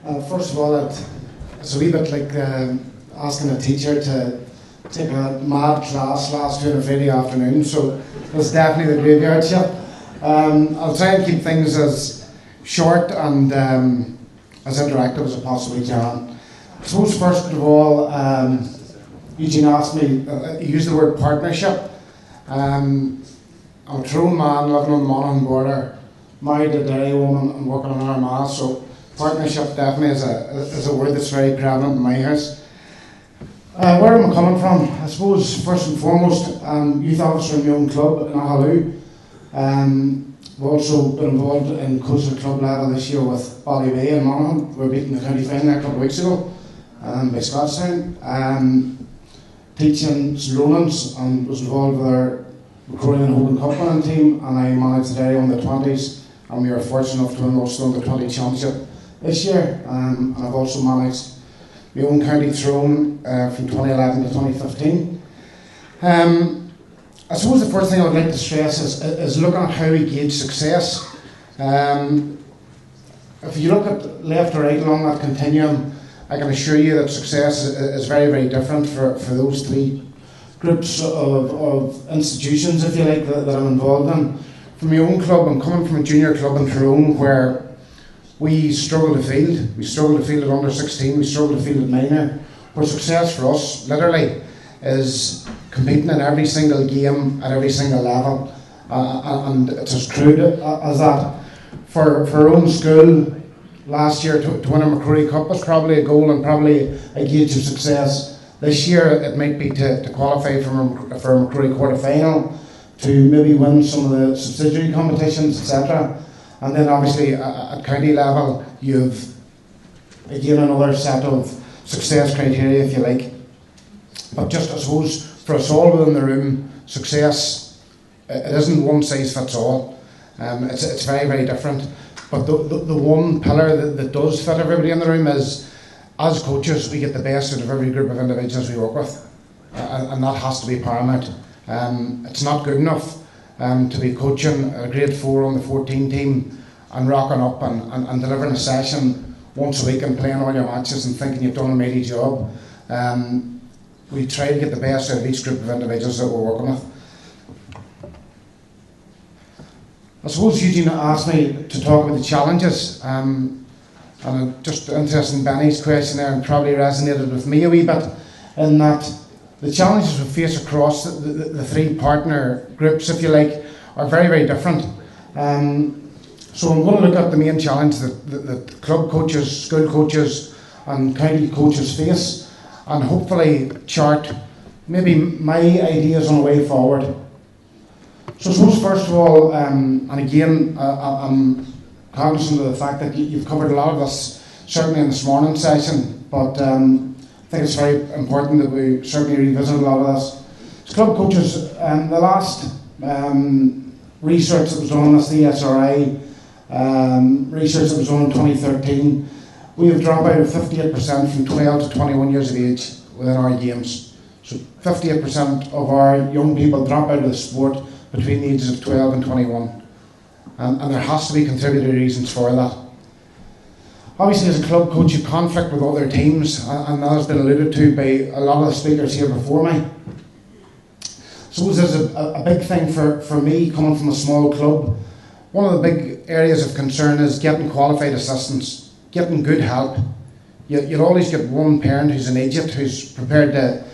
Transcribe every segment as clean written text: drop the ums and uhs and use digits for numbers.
First of all, it's a wee bit like asking a teacher to take a mad class last year on a Friday afternoon, so it's definitely the graveyard shift. I'll try and keep things as short and as interactive as I possibly can. I suppose first of all, Eugene asked me, he used the word partnership. I'm a Tyrone man living on the Monaghan border, married to a Derry woman and working on Armagh, so partnership definitely is a word that's very prevalent in my house. Where am I coming from? I suppose first and foremost, youth officer in my own club in Ahaloo. I've also been involved in coaching club level this year with Ballybay and Monaghan. We were beating the county final a couple of weeks ago by Scottstown. Teaching St Ronan's and was involved with our Recruiting and Holding Cup winning team, and I managed the Derry under-20s, and we were fortunate enough to win the Ulster under-20 championship this year. And I've also managed my own county Tyrone from 2011 to 2015. I suppose the first thing I would like to stress is looking at how we gauge success. If you look at left or right along that continuum, I can assure you that success is very, very different for those three groups of institutions, if you like, that I'm involved in. For my own club, I'm coming from a junior club in Tyrone where we struggle to field. We struggle to field at under 16, we struggle to field at minor. Where success for us, literally, is competing in every single game at every single level. And it's as crude as that. For our own school, last year to win a McCrory Cup was probably a goal and probably a gauge of success. This year it might be to qualify for a McCrory quarter final, to maybe win some of the subsidiary competitions, etc. And then obviously at county level you've again another set of success criteria, if you like. But just I suppose for us all within the room, success, it isn't one size fits all. It's very, very different. But the one pillar that does fit everybody in the room is, as coaches, we get the best out of every group of individuals we work with. And that has to be paramount. It's not good enough to be coaching a grade 4 on the 14 team and rocking up and delivering a session once a week and playing all your matches and thinking you've done a mighty job. We try to get the best out of each group of individuals that we're working with. I suppose Eugene asked me to talk about the challenges, and I'm just interested in Benny's question there, and probably resonated with me a wee bit, in that the challenges we face across the three partner groups, if you like, are very, very different. So I'm going to look at the main challenge that club coaches, school coaches and county coaches face, and hopefully chart maybe my ideas on a way forward. So I suppose first of all, and again, I'm cognizant of the fact that you've covered a lot of this, certainly in this morning's session, but I think it's very important that we certainly revisit a lot of this. As club coaches, the last research that was done on this, the SRI research that was done in 2013, we have dropped out of 58% from 12 to 21 years of age within our games. So 58% of our young people drop out of the sport between the ages of 12 and 21. And there has to be contributory reasons for that. Obviously, as a club coach, you conflict with other teams, and that has been alluded to by a lot of the speakers here before me. So there's a big thing for me coming from a small club. One of the big areas of concern is getting qualified assistants, getting good help. You'll always get one parent who's an idiot, who's prepared to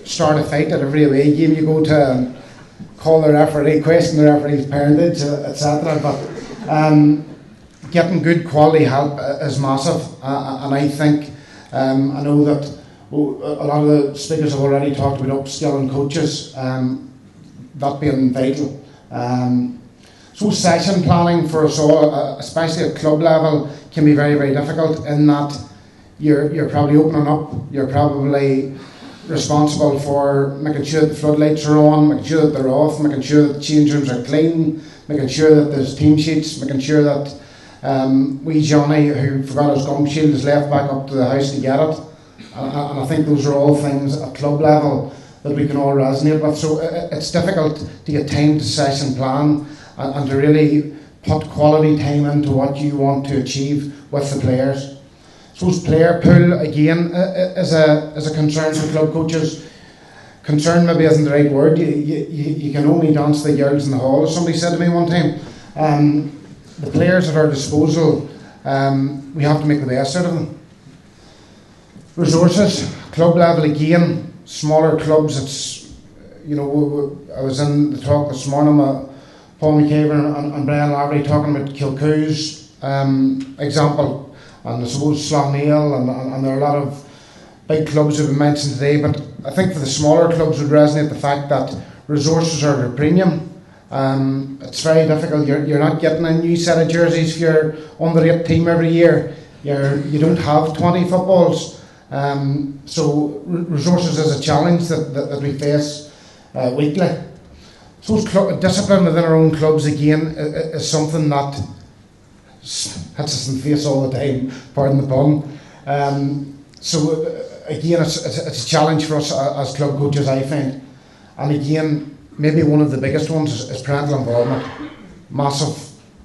start a fight at every away game you go to, call the referee, question the referee's parentage, etc. But getting good quality help is massive, and I think, I know that a lot of the speakers have already talked about upskilling coaches, that being vital. So session planning for us all, especially at club level, can be very, very difficult in that you're probably opening up, you're probably responsible for making sure that the floodlights are on, making sure that they're off, making sure that the change rooms are clean, making sure that there's team sheets, making sure that wee Johnny, who forgot his gum shield, is left back up to the house to get it. And I think those are all things at club level that we can all resonate with. So it's difficult to get time to session plan and to really put quality time into what you want to achieve with the players. suppose player pool again is a concern for club coaches. Concern maybe isn't the right word. You can only dance the girls in the hall, as somebody said to me one time. The players at our disposal, we have to make the best out of them. Resources, club level again, smaller clubs. It's, I was in the talk this morning with Paul McCaver and Brian Lavery talking about Kilcoo's example, and I suppose Slaughneil, and there are a lot of big clubs that have been mentioned today, but I think for the smaller clubs would resonate the fact that resources are at a premium. It's very difficult. You're not getting a new set of jerseys for your under-8 team every year. You don't have 20 footballs. So resources is a challenge that we face weekly. So discipline within our own clubs again is something that hits us in the face all the time, pardon the pun. So again, it's a challenge for us as club coaches, I find. And again, maybe one of the biggest ones is parental involvement. Massive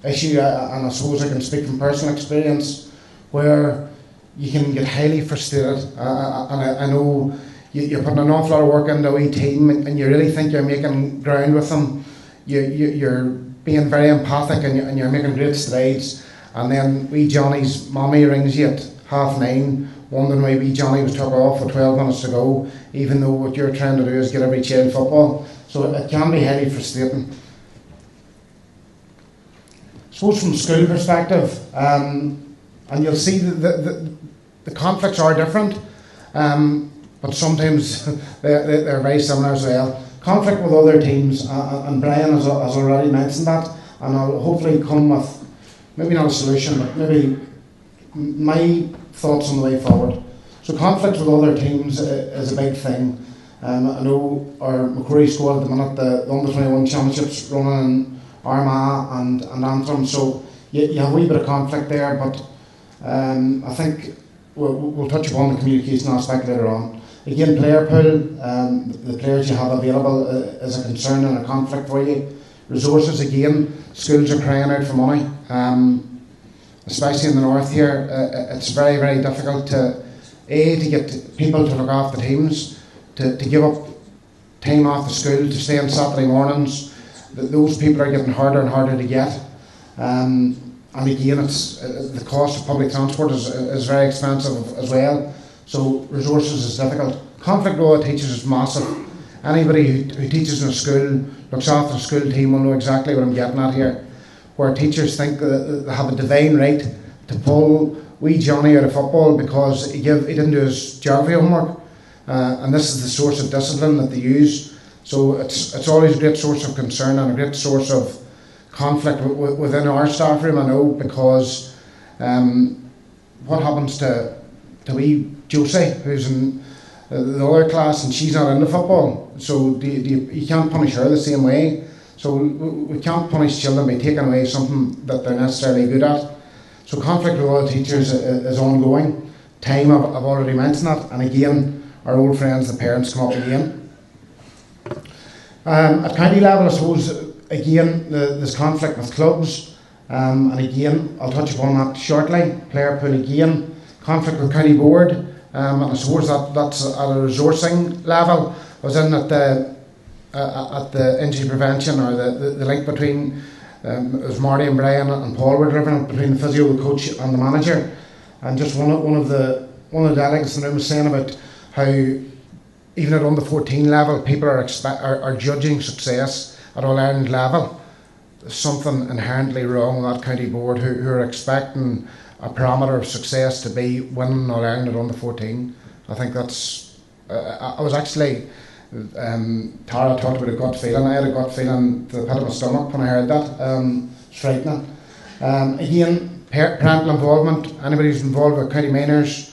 issue, and I suppose I can speak from personal experience, where you can get highly frustrated. And I know you're putting an awful lot of work into a wee team, and you really think you're making ground with them. You're being very empathic, and you're making great strides. And then wee Johnny's mommy rings you at 9:30, wondering why wee Johnny was took off for 12 minutes to go, even though what you're trying to do is get every child football. So it can be highly frustrating. I suppose from school perspective, and you'll see the conflicts are different, but sometimes they're very similar as well. Conflict with other teams, and Brian has already mentioned that, and I'll hopefully come with maybe not a solution, but maybe my thoughts on the way forward. So conflict with other teams is a big thing. I know our Macquarie squad at the minute, the Under-21 Championships running in Armagh and Antrim, so you have a wee bit of conflict there, but I think we'll touch upon the communication aspect later on. Again, player pool, the players you have available is a concern and a conflict for you. Resources again, schools are crying out for money, especially in the north here. It's very, very difficult to get people to look after teams, to give up time off the school to stay on Saturday mornings. Those people are getting harder and harder to get. And again, it's the cost of public transport is very expensive as well. So resources is difficult. Conflict with teachers is massive. Anybody who teaches in a school, looks after a school team, will know exactly what I'm getting at here. Where teachers think that they have a divine right to pull wee Johnny out of football because he didn't do his geography homework. And this is the source of discipline that they use. So it's always a great source of concern and a great source of conflict within our staff room, I know, because what happens to wee Josie, who's in the other class, and she's not into football, so you can't punish her the same way. So we can't punish children by taking away something that they're necessarily good at. So conflict with other teachers is ongoing. Time, I've already mentioned that, and again, our old friends, the parents, come up again. At county level, I suppose, again, there's conflict with clubs, and again, I'll touch upon that shortly. Player pool again, conflict with county board, and I suppose that's at a resourcing level. I was in at the injury prevention, or the link between, it was Marty and Brian and Paul were delivering it, between the physio, the coach and the manager, and just one of the delegates in the room was saying about how even at under 14 level people are judging success at All Ireland level. There's something inherently wrong with that county board who are expecting a parameter of success to be winning All Ireland at under 14. I think that's I was actually Tara talked about a gut feeling. I had a gut feeling to the pit of my stomach when I heard that. It's frightening. Again, parental involvement. Anybody who's involved with county minors,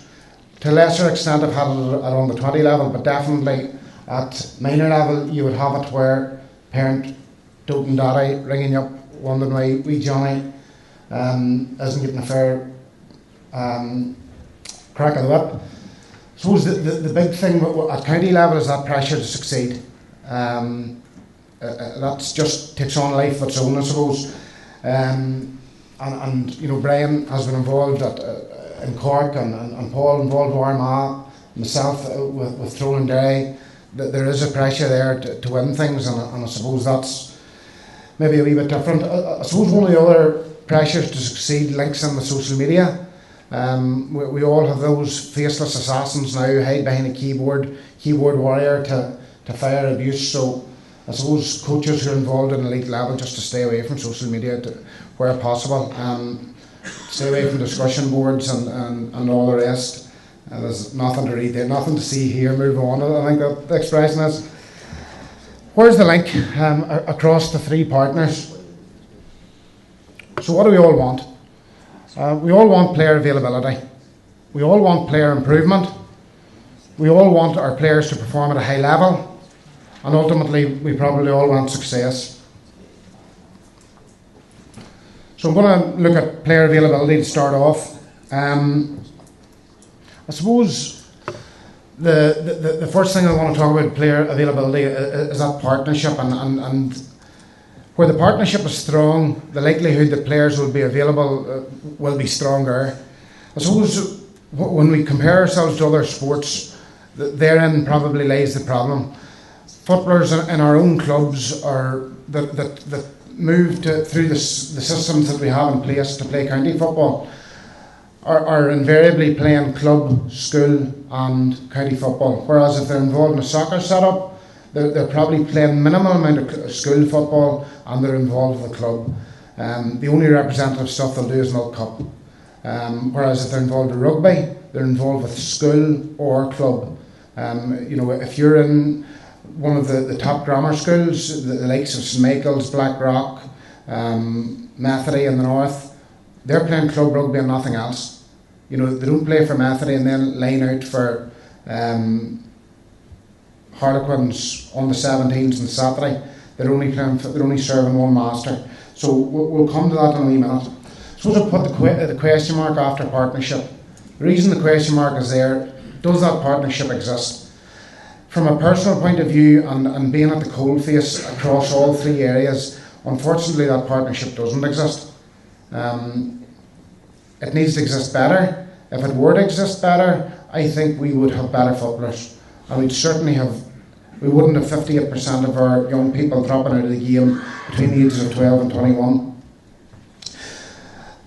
to a lesser extent I've had it at under 20 level, but definitely at minor level you would have it where parent doting daddy ringing you up wondering why wee Johnny isn't getting a fair crack of the whip. I suppose the big thing at county level is that pressure to succeed. That just takes on life of its own, I suppose. And you know, Brian has been involved in Cork, and Paul involved with Armagh, myself with Throne Derry, that there is a pressure there to win things, and I suppose that's maybe a wee bit different. I suppose one of the other pressures to succeed links in with social media. We all have those faceless assassins now, hide behind a keyboard warrior to fire abuse. So I suppose coaches who are involved in elite level just to stay away from social media where possible. Stay away from discussion boards and all the rest. There's nothing to read there, nothing to see here, move on. I think that the expression is. Where's the link across the three partners? So what do we all want? We all want player availability. We all want player improvement. We all want our players to perform at a high level. And ultimately, we probably all want success. So I'm going to look at player availability to start off. I suppose the first thing I want to talk about player availability is that partnership, and where the partnership is strong, the likelihood that players will be available will be stronger. I suppose when we compare ourselves to other sports, therein probably lies the problem. Footballers in our own clubs are that move through the systems that we have in place to play county football are invariably playing club, school and county football. Whereas if they're involved in a soccer setup, they're probably playing minimal amount of school football and they're involved with the club. The only representative stuff they'll do is Milk Cup. Whereas if they're involved in rugby, they're involved with school or club. If you're in one of the top grammar schools, the likes of St Michael's, Blackrock, Methody in the north, they're playing club rugby and nothing else. They don't play for Methody and then line out for Harlequins on the 17s on Saturday. They're only serving one master. So we'll come to that in a wee minute. So to put the question mark after partnership. The reason the question mark is there, does that partnership exist? From a personal point of view and being at the coalface across all three areas, unfortunately that partnership doesn't exist. It needs to exist better. If it were to exist better, I think we would have better footballers. And we wouldn't have 58% of our young people dropping out of the game between the ages of 12 and 21.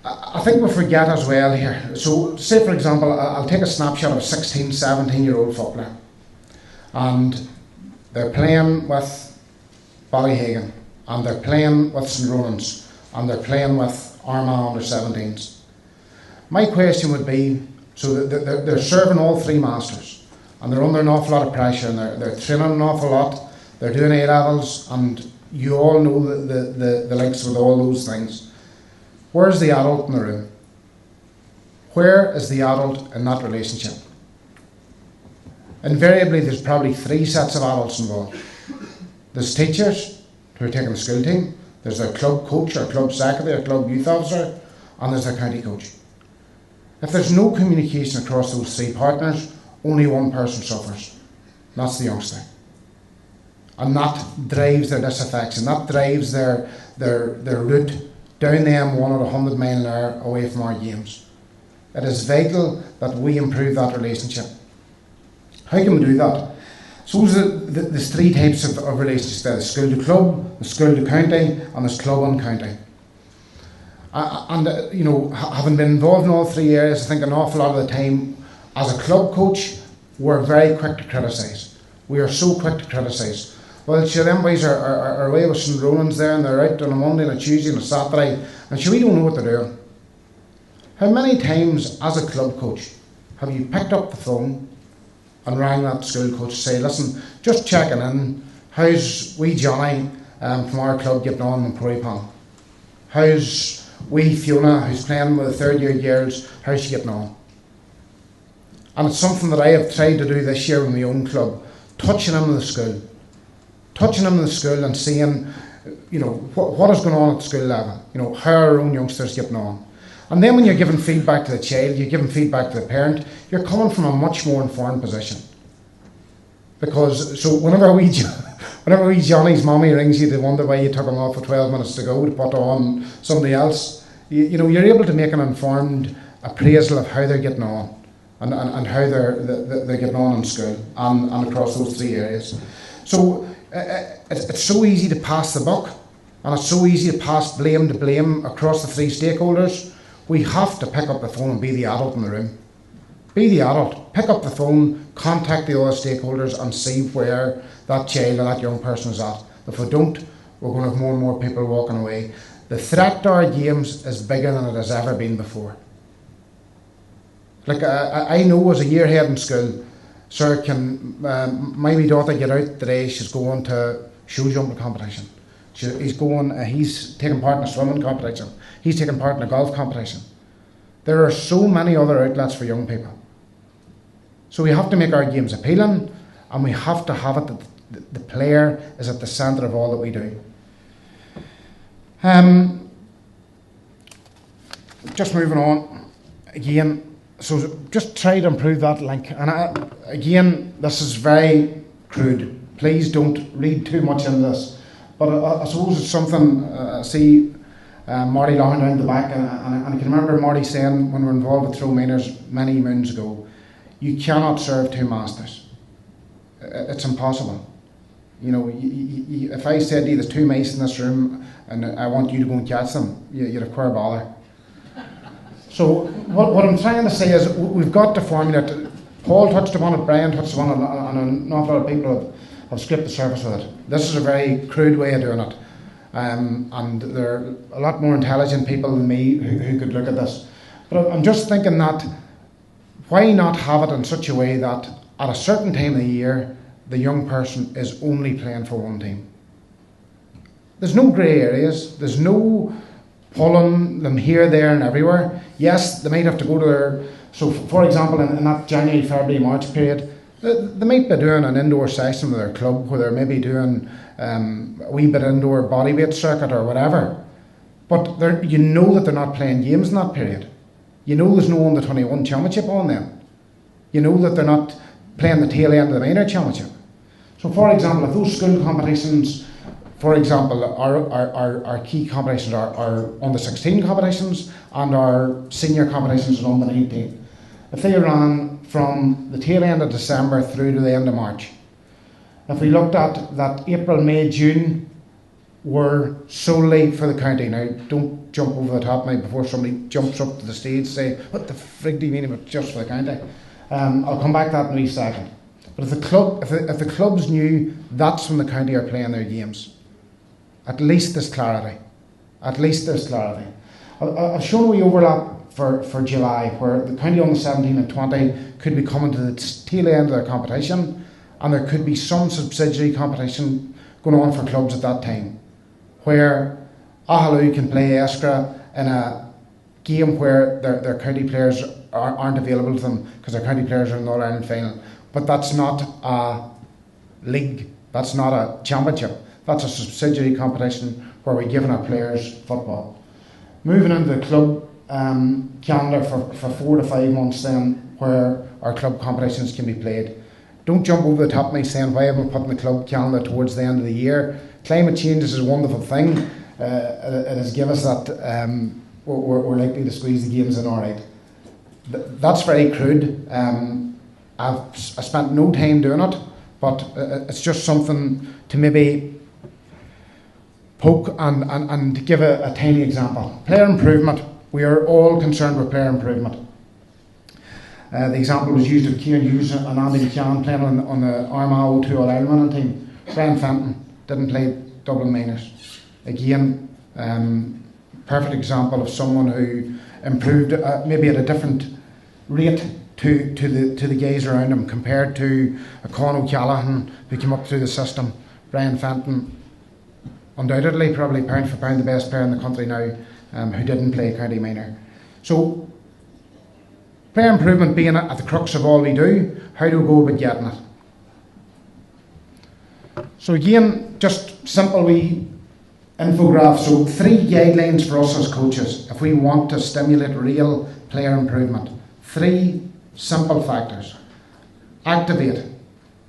I think we forget as well here. So say for example, I'll take a snapshot of a 16, 17-year-old footballer. And they're playing with Ballyhagan, and they're playing with St Ronan's, and they're playing with Armagh under 17s. My question would be, so they're serving all three masters, and they're under an awful lot of pressure, and they're training an awful lot, they're doing A-levels, and you all know the links with all those things. Where's the adult in the room? Where is the adult in that relationship? Invariably, there's probably three sets of adults involved. There's teachers who are taking the school team, there's their club coach or club secretary or club youth officer, and there's their county coach. If there's no communication across those three partners, only one person suffers. That's the youngster. And that drives their disaffection, that drives their route down the M1 at 100 mile an hour away from our games. It is vital that we improve that relationship. How can we do that? So there's three types of relationships there: the school to club, the school to county, and there's club and county. Having been involved in all three areas, I think an awful lot of the time, as a club coach, we're very quick to criticise. We are so quick to criticise. Well, sure, them boys are away with St Ronan's there, and they're out on a Monday and a Tuesday and a Saturday, and sure, we don't know what they're doing. How many times, as a club coach, have you picked up the phone and rang that school coach to say, listen, just checking in, how's wee Johnny from our club getting on in Proypan? How's wee Fiona, who's playing with the third year girls, how's she getting on? And it's something that I have tried to do this year with my own club, touching them in the school. Touching them in the school and seeing, what is going on at the school level, how are our own youngsters getting on. And then when you're giving feedback to the child, you're giving feedback to the parent, you're coming from a much more informed position. Because, so whenever wee Johnny's mommy rings you to wonder why you took him off for 12 minutes to go to put on somebody else, you're able to make an informed appraisal of how they're getting on and how they're getting on in school and across those three areas. So it's so easy to pass the buck, and it's so easy to pass blame to blame across the three stakeholders. We have to pick up the phone and be the adult in the room. Be the adult, pick up the phone, contact the other stakeholders and see where that child or that young person is at. If we don't, we're going to have more and more people walking away. The threat to our games is bigger than it has ever been before. Like I know as a yearhead in school, sir, can my wee daughter get out today? She's going to show jumping competition. He's taking part in a swimming competition. He's taking part in a golf competition. There are so many other outlets for young people. So we have to make our games appealing, and we have to have it that the player is at the centre of all that we do. Just moving on again. So just try to improve that link. And again, this is very crude. Please don't read too much into this. But I suppose it's something, see Marty Lohan down the back, and I can remember Marty saying when we were involved with Throw Miners many moons ago, you cannot serve two masters. It's impossible. You know, if I said to you there's two mice in this room and I want you to go and catch them, you'd have queer bother. So what I'm trying to say is we've got to formulate. Paul touched upon it, Brian touched upon it, and an awful lot of people have scraped the surface with it. This is a very crude way of doing it. And there are a lot more intelligent people than me who could look at this. But I'm just thinking that why not have it in such a way that at a certain time of the year, the young person is only playing for one team. There's no grey areas. There's no pulling them here, there and everywhere. Yes, they might have to go to their... So, for example, in that January, February, March period, they might be doing an indoor session with their club where they're maybe doing a wee bit indoor bodyweight circuit or whatever. But you know that they're not playing games in that period. You know there's no under 21 championship on them. You know that they're not playing the tail end of the minor championship. So, for example, if those school competitions, for example, our key competitions are under 16 competitions and our senior competitions are under 19. If they ran from the tail end of December through to the end of March, if we looked at that April, May, June were solely for the county. Now, don't jump over the top now before somebody jumps up to the stage and say, what the frig do you mean about just for the county? I'll come back to that in a wee second. But if the clubs knew that's when the county are playing their games, at least there's clarity. At least there's clarity. I've shown a wee overlap for July, where the county under 17 and 20 could be coming to the tail end of their competition, and there could be some subsidiary competition going on for clubs at that time, where Ahalou can play Eskra in a game where their county players aren't available to them because their county players are in the All-Ireland final. But that's not a league, that's not a championship, that's a subsidiary competition where we're giving our players football. Moving into the club calendar for 4 to 5 months then, where our club competitions can be played. Don't jump over the top of me saying why haven't we put in the club calendar towards the end of the year. Climate change is a wonderful thing. It has given us that we're likely to squeeze the games in alright. That's very crude. I spent no time doing it, but it's just something to maybe poke and give a tiny example. Player improvement. We are all concerned with player improvement. The example was used of Kieran Hughes and Andy McCann playing on the Armagh 02 All-Ireland team. Brian Fenton didn't play Dublin Miners. Again, perfect example of someone who improved maybe at a different rate to the guys around him compared to a Con O'Callaghan who came up through the system. Brian Fenton, undoubtedly, probably pound for pound the best player in the country now, who didn't play county minor. So, player improvement being at the crux of all we do, how do we go about getting it? So again, just simple wee infograph. So 3 guidelines for us as coaches if we want to stimulate real player improvement. 3 simple factors: activate,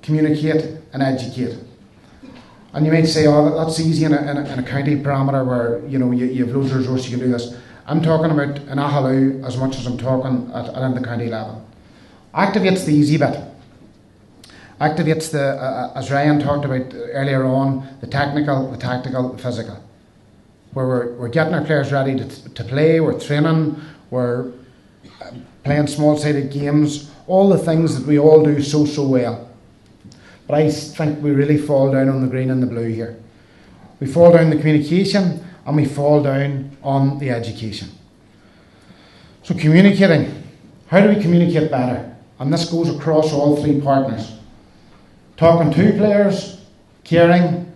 communicate and educate. And you might say, oh, that's easy in a county parameter where you have loads of resources, you can do this. I'm talking about in Ahalou as much as I'm talking at the county level. Activates the easy bit. Activates the, as Ryan talked about earlier on, the technical, the tactical, the physical. Where we're getting our players ready to play, we're training, we're playing small-sided games, all the things that we all do so well. But I think we really fall down on the green and the blue here. We fall down the communication and we fall down on the education. So communicating. How do we communicate better? And this goes across all three partners. Talking to players, caring,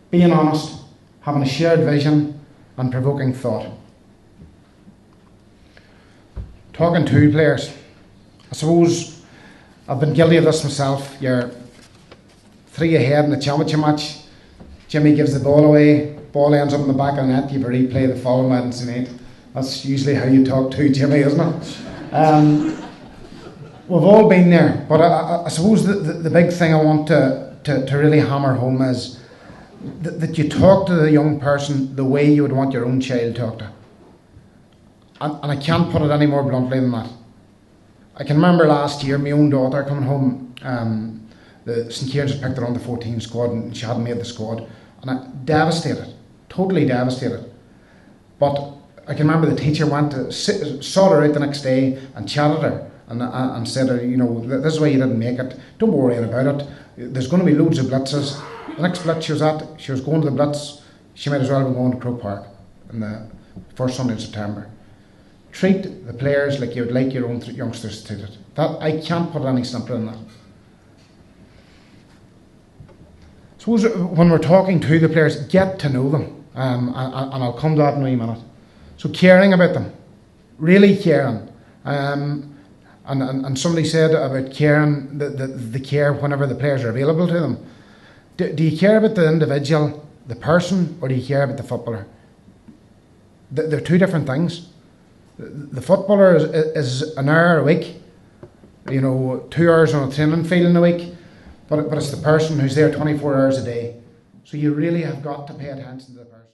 being honest, having a shared vision and provoking thought. Talking to players. I suppose I've been guilty of this myself. You're 3 ahead in the championship match. Jimmy gives the ball away. Ball ends up in the back of the net. You have a replay the following Wednesday night. That's usually how you talk to Jimmy, isn't it? We've all been there. But I suppose the big thing I want to really hammer home is that you talk to the young person the way you would want your own child talked to. And I can't put it any more bluntly than that. I can remember last year, my own daughter coming home, the St Kieran's had picked her on the 14 squad and she hadn't made the squad. And I devastated, totally devastated. But I can remember the teacher went to sought her out the next day and chatted her and said, you know, this is why you didn't make it. Don't worry about it. There's going to be loads of blitzes. The next blitz she was going to the blitz. She might as well have been going to Croke Park on the first Sunday in September. Treat the players like you would like your own youngsters treated. That I can't put it any simpler than that. Suppose when we're talking to the players, get to know them, and I'll come to that in a wee minute. So caring about them, really caring. And somebody said about caring, the care whenever the players are available to them. Do you care about the individual, the person, or do you care about the footballer? They're two different things. The footballer is an hour a week, 2 hours on a training field in a week, but it's the person who's there 24 hours a day. So you really have got to pay attention to the person.